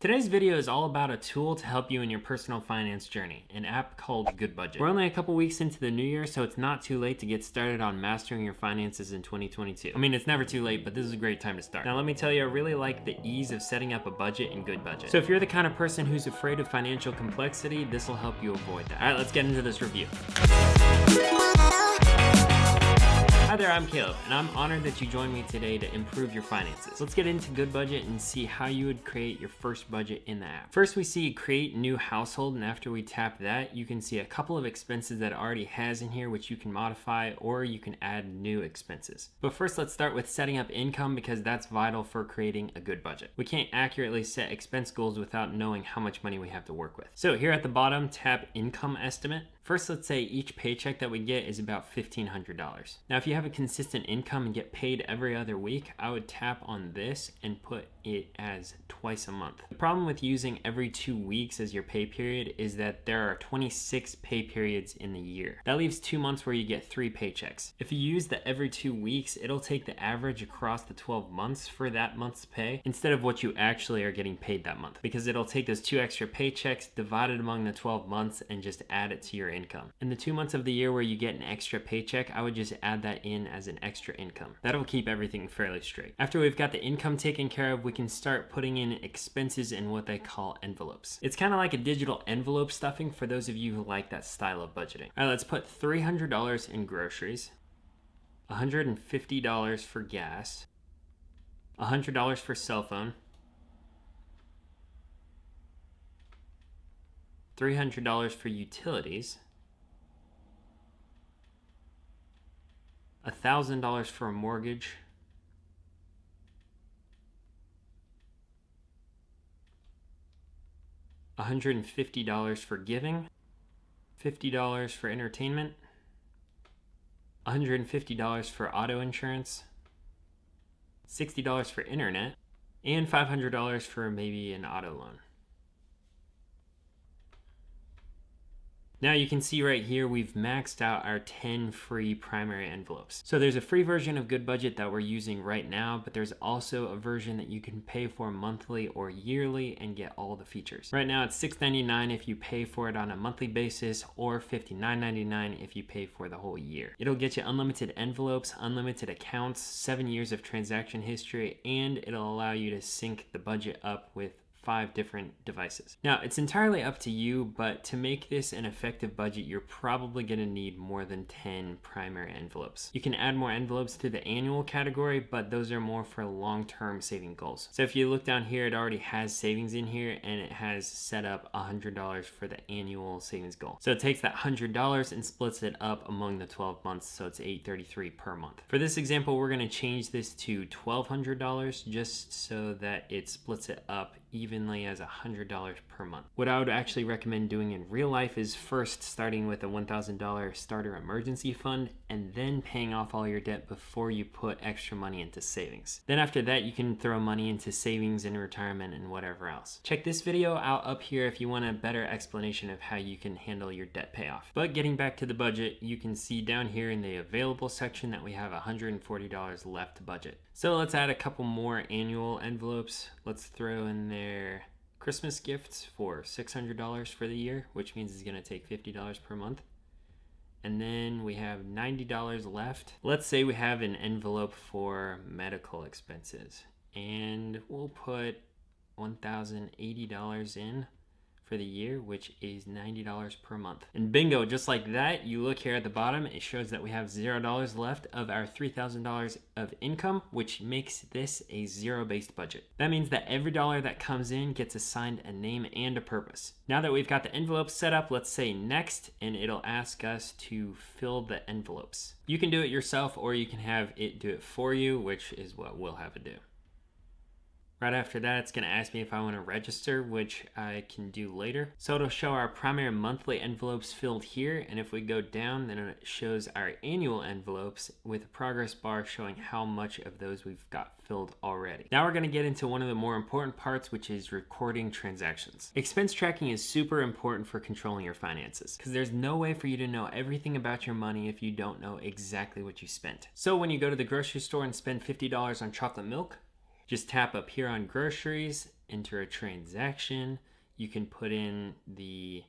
Today's video is all about a tool to help you in your personal finance journey, an app called GoodBudget. We're only a couple weeks into the new year, so it's not too late to get started on mastering your finances in 2022. I mean, it's never too late, but this is a great time to start. Now, let me tell you, I really like the ease of setting up a budget in GoodBudget. So if you're the kind of person who's afraid of financial complexity, this will help you avoid that. All right, let's get into this review. Hi there, I'm Caleb, and I'm honored that you joined me today to improve your finances. Let's get into GoodBudget and see how you would create your first budget in the app. First, we see create new household, and after we tap that, you can see a couple of expenses that it already has in here, which you can modify, or you can add new expenses. But first, let's start with setting up income because that's vital for creating a good budget. We can't accurately set expense goals without knowing how much money we have to work with. So here at the bottom, tap income estimate. First, let's say each paycheck that we get is about $1,500. Now, if you have a consistent income and get paid every other week, I would tap on this and put it as twice a month. The problem with using every 2 weeks as your pay period is that there are 26 pay periods in the year. That leaves 2 months where you get 3 paychecks. If you use the every 2 weeks, it'll take the average across the 12 months for that month's pay instead of what you actually are getting paid that month, because it'll take those 2 extra paychecks, divide it among the 12 months, and just add it to your income. In the 2 months of the year where you get an extra paycheck, I would just add that in as an extra income. That'll keep everything fairly straight. After we've got the income taken care of, we can start putting in expenses in what they call envelopes. It's kind of like a digital envelope stuffing for those of you who like that style of budgeting. All right, let's put $300 in groceries, $150 for gas, $100 for cell phone, $300 for utilities, $1,000 for a mortgage, $150 for giving, $50 for entertainment, $150 for auto insurance, $60 for internet, and $500 for maybe an auto loan. Now you can see right here we've maxed out our 10 free primary envelopes. So there's a free version of GoodBudget that we're using right now, but there's also a version that you can pay for monthly or yearly and get all the features. Right now it's $6.99 if you pay for it on a monthly basis, or $59.99 if you pay for the whole year. It'll get you unlimited envelopes, unlimited accounts, 7 years of transaction history, and it'll allow you to sync the budget up with 5 different devices. Now, it's entirely up to you, but to make this an effective budget, you're probably going to need more than 10 primary envelopes. You can add more envelopes to the annual category, but those are more for long-term saving goals. So if you look down here, it already has savings in here, and it has set up $100 for the annual savings goal. So it takes that $100 and splits it up among the 12 months, so it's $833 per month. For this example, we're going to change this to $1,200 just so that it splits it up evenly as $100 per month. What I would actually recommend doing in real life is first starting with a $1,000 starter emergency fund and then paying off all your debt before you put extra money into savings. Then after that, you can throw money into savings and retirement and whatever else. Check this video out up here if you want a better explanation of how you can handle your debt payoff. But getting back to the budget, you can see down here in the available section that we have $140 left to budget. So let's add a couple more annual envelopes. Let's throw in there Christmas gifts for $600 for the year, which means it's gonna take $50 per month. And then we have $90 left. Let's say we have an envelope for medical expenses, and we'll put $1,080 in for the year, which is $90 per month. And bingo, just like that, you look here at the bottom, it shows that we have $0 left of our $3,000 of income, which makes this a zero-based budget. That means that every dollar that comes in gets assigned a name and a purpose. Now that we've got the envelope set up, let's say next, and it'll ask us to fill the envelopes. You can do it yourself, or you can have it do it for you, which is what we'll have it do. Right after that, it's going to ask me if I want to register, which I can do later. So it'll show our primary monthly envelopes filled here, and if we go down, then it shows our annual envelopes with a progress bar showing how much of those we've got filled already. Now we're going to get into one of the more important parts, which is recording transactions. Expense tracking is super important for controlling your finances, because there's no way for you to know everything about your money if you don't know exactly what you spent. So when you go to the grocery store and spend $50 on chocolate milk, just tap up here on groceries enter a transaction. You can put in the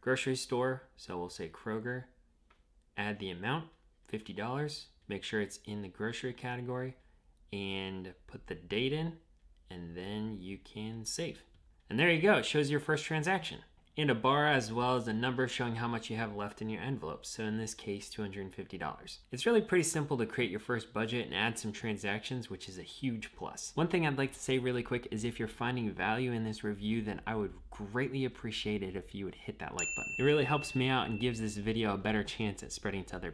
grocery store, so we'll say Kroger, add the amount, $50, make sure it's in the grocery category, and put the date in, and then you can save. And there you go, it shows your first transaction. And a bar as well as a number showing how much you have left in your envelope. So in this case, $250. It's really pretty simple to create your first budget and add some transactions, which is a huge plus. One thing I'd like to say really quick is if you're finding value in this review, then I would greatly appreciate it if you would hit that like button. It really helps me out and gives this video a better chance at spreading to other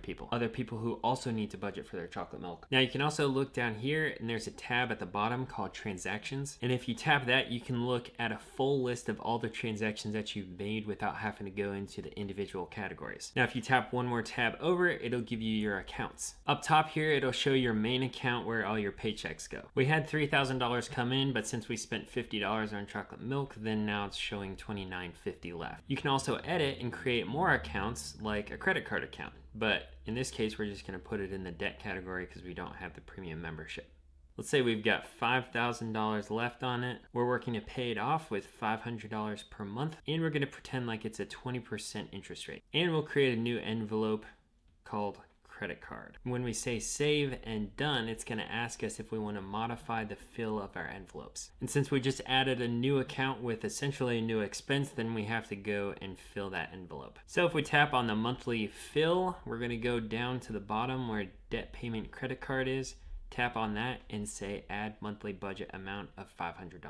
people who also need to budget for their chocolate milk. Now you can also look down here and there's a tab at the bottom called transactions. And if you tap that, you can look at a full list of all the transactions that you've made without having to go into the individual categories. Now if you tap one more tab over, it'll give you your accounts. Up top here, it'll show your main account where all your paychecks go. We had $3,000 come in, but since we spent $50 on chocolate milk, then now it's showing $29.50 left. You can also edit and create more accounts like a credit card account, but in this case we're just going to put it in the debt category because we don't have the premium membership. Let's say we've got $5,000 left on it. We're working to pay it off with $500 per month, and we're going to pretend like it's a 20% interest rate. And we'll create a new envelope called credit card. When we say save and done, it's going to ask us if we want to modify the fill of our envelopes. And since we just added a new account with essentially a new expense, then we have to go and fill that envelope. So if we tap on the monthly fill, we're going to go down to the bottom where debt payment credit card is. Tap on that and say add monthly budget amount of $500.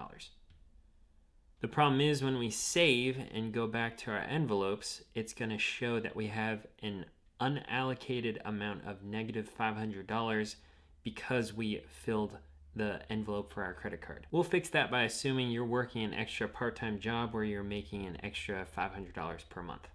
The problem is when we save and go back to our envelopes, it's going to show that we have an unallocated amount of negative $500 because we filled the envelope for our credit card. We'll fix that by assuming you're working an extra part-time job where you're making an extra $500 per month.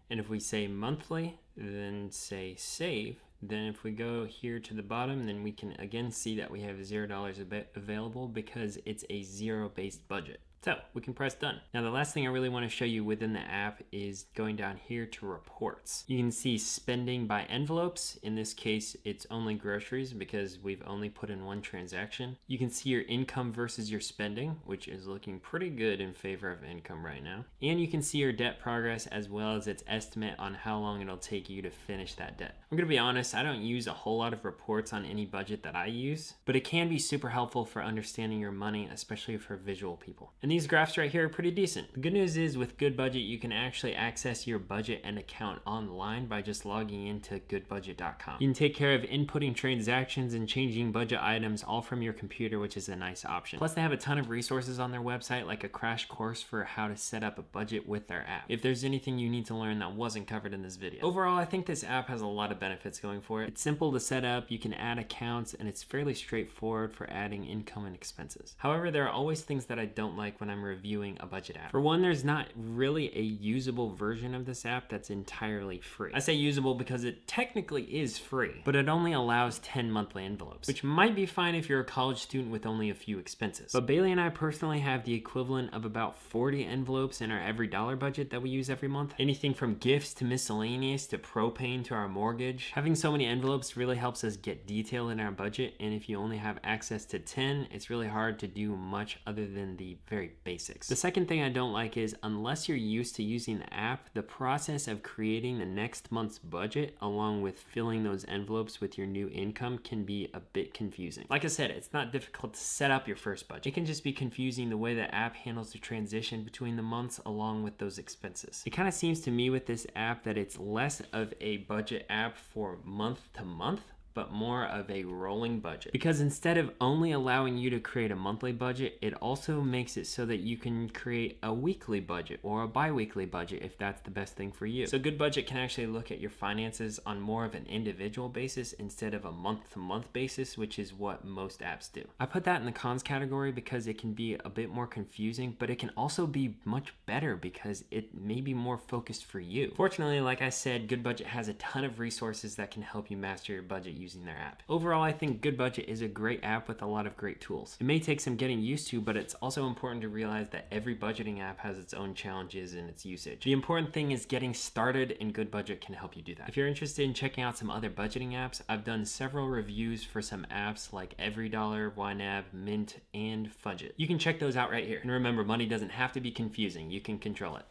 And if we say monthly, then say save, then if we go here to the bottom, then we can again see that we have $0 available because it's a zero-based budget. So we can press done. Now the last thing I really want to show you within the app is going down here to reports. You can see spending by envelopes. In this case, it's only groceries because we've only put in one transaction. You can see your income versus your spending, which is looking pretty good in favor of income right now. And you can see your debt progress as well as its estimate on how long it'll take you to finish that debt. I'm gonna be honest, I don't use a whole lot of reports on any budget that I use, but it can be super helpful for understanding your money, especially for visual people. And these graphs right here are pretty decent. The good news is with GoodBudget, you can actually access your budget and account online by just logging into GoodBudget.com. You can take care of inputting transactions and changing budget items all from your computer, which is a nice option. Plus they have a ton of resources on their website, like a crash course for how to set up a budget with their app, if there's anything you need to learn that wasn't covered in this video. Overall, I think this app has a lot of benefits going for it. It's simple to set up, you can add accounts, and it's fairly straightforward for adding income and expenses. However, there are always things that I don't like when I'm reviewing a budget app. For one, there's not really a usable version of this app that's entirely free. I say usable because it technically is free, but it only allows 10 monthly envelopes, which might be fine if you're a college student with only a few expenses. But Bailey and I personally have the equivalent of about 40 envelopes in our EveryDollar budget that we use every month. Anything from gifts to miscellaneous to propane to our mortgage. Having so many envelopes really helps us get detail in our budget, and if you only have access to 10, it's really hard to do much other than the very basics. The second thing I don't like is unless you're used to using the app, the process of creating the next month's budget along with filling those envelopes with your new income can be a bit confusing. Like I said, it's not difficult to set up your first budget. It can just be confusing the way the app handles the transition between the months along with those expenses. It kind of seems to me with this app that it's less of a budget app for month to month, but more of a rolling budget. Because instead of only allowing you to create a monthly budget, it also makes it so that you can create a weekly budget or a bi-weekly budget if that's the best thing for you. So GoodBudget can actually look at your finances on more of an individual basis instead of a month-to-month basis, which is what most apps do. I put that in the cons category because it can be a bit more confusing, but it can also be much better because it may be more focused for you. Fortunately, like I said, GoodBudget has a ton of resources that can help you master your budget using their app. Overall, I think GoodBudget is a great app with a lot of great tools. It may take some getting used to, but it's also important to realize that every budgeting app has its own challenges in its usage. The important thing is getting started, and GoodBudget can help you do that. If you're interested in checking out some other budgeting apps, I've done several reviews for some apps like EveryDollar, YNAB, Mint, and Fudget. You can check those out right here. And remember, money doesn't have to be confusing. You can control it.